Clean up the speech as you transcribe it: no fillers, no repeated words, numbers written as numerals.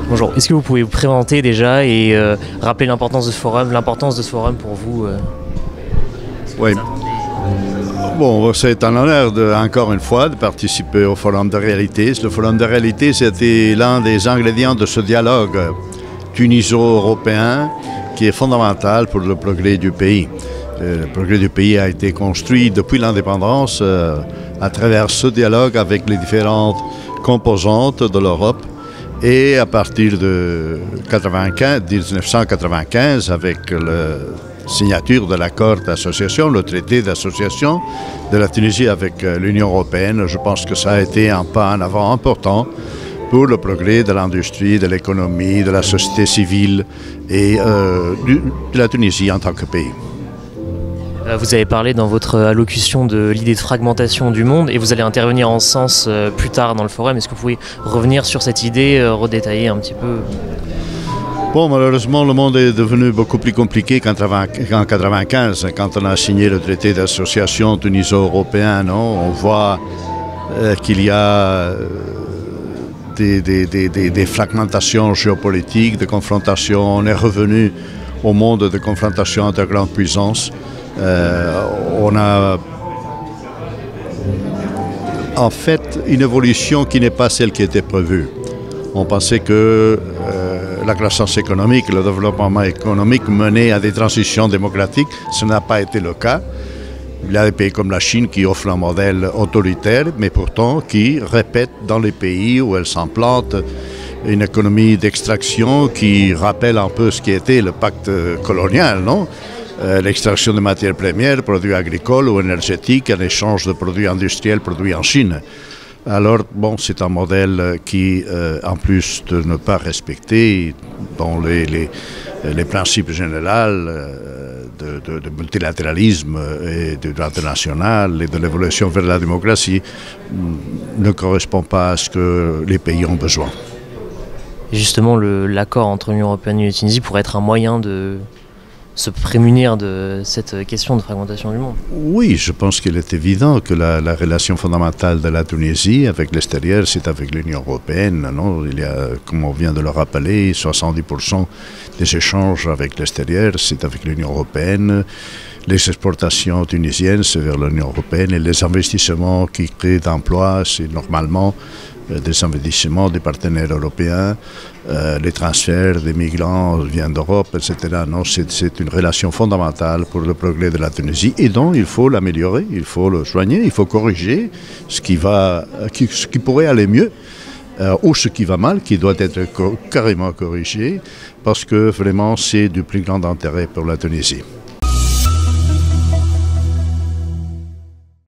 Bonjour, est-ce que vous pouvez vous présenter déjà et rappeler l'importance de ce forum pour vous Oui. Bon, c'est un honneur, encore une fois, de participer au Forum de réalité. Le Forum de réalité, c'était l'un des ingrédients de ce dialogue tuniso-européen qui est fondamental pour le progrès du pays. Le progrès du pays a été construit depuis l'indépendance à travers ce dialogue avec les différentes composantes de l'Europe. Et à partir de 1995, avec la signature de l'accord d'association, le traité d'association de la Tunisie avec l'Union européenne, je pense que ça a été un pas en avant important pour le progrès de l'industrie, de l'économie, de la société civile et de la Tunisie en tant que pays. Vous avez parlé dans votre allocution de l'idée de fragmentation du monde et vous allez intervenir en ce sens plus tard dans le forum. Est-ce que vous pouvez revenir sur cette idée, redétailler un petit peu? Bon, malheureusement, le monde est devenu beaucoup plus compliqué qu'en 1995, quand on a signé le traité d'association tuniso-européen. On voit qu'il y a des fragmentations géopolitiques, des confrontations. On est revenu au monde de confrontation entre grandes puissances. On a en fait une évolution qui n'est pas celle qui était prévue. On pensait que la croissance économique, le développement économique menait à des transitions démocratiques. Ce n'a pas été le cas. Il y a des pays comme la Chine qui offrent un modèle autoritaire, mais pourtant qui répète dans les pays où elle s'implante une économie d'extraction qui rappelle un peu ce qui était le pacte colonial, non ? L'extraction de matières premières, produits agricoles ou énergétiques en échange de produits industriels produits en Chine. Alors, bon, c'est un modèle qui, en plus de ne pas respecter dans les principes généraux de multilatéralisme et du droit international et de l'évolution vers la démocratie, ne correspond pas à ce que les pays ont besoin. Et justement, l'accord entre l'Union européenne et la Tunisie pourrait être un moyen de se prémunir de cette question de fragmentation du monde. Oui, je pense qu'il est évident que la relation fondamentale de la Tunisie avec l'extérieur, c'est avec l'Union européenne. Non? Il y a, comme on vient de le rappeler, 70% des échanges avec l'extérieur, c'est avec l'Union européenne. Les exportations tunisiennes, c'est vers l'Union européenne. Et les investissements qui créent d'emplois, c'est normalement des investissements des partenaires européens, les transferts des migrants viennent d'Europe, etc. Non, c'est une relation fondamentale pour le progrès de la Tunisie et donc il faut l'améliorer, il faut le soigner, il faut corriger ce qui pourrait aller mieux ou ce qui va mal, qui doit être carrément corrigé parce que vraiment c'est du plus grand intérêt pour la Tunisie.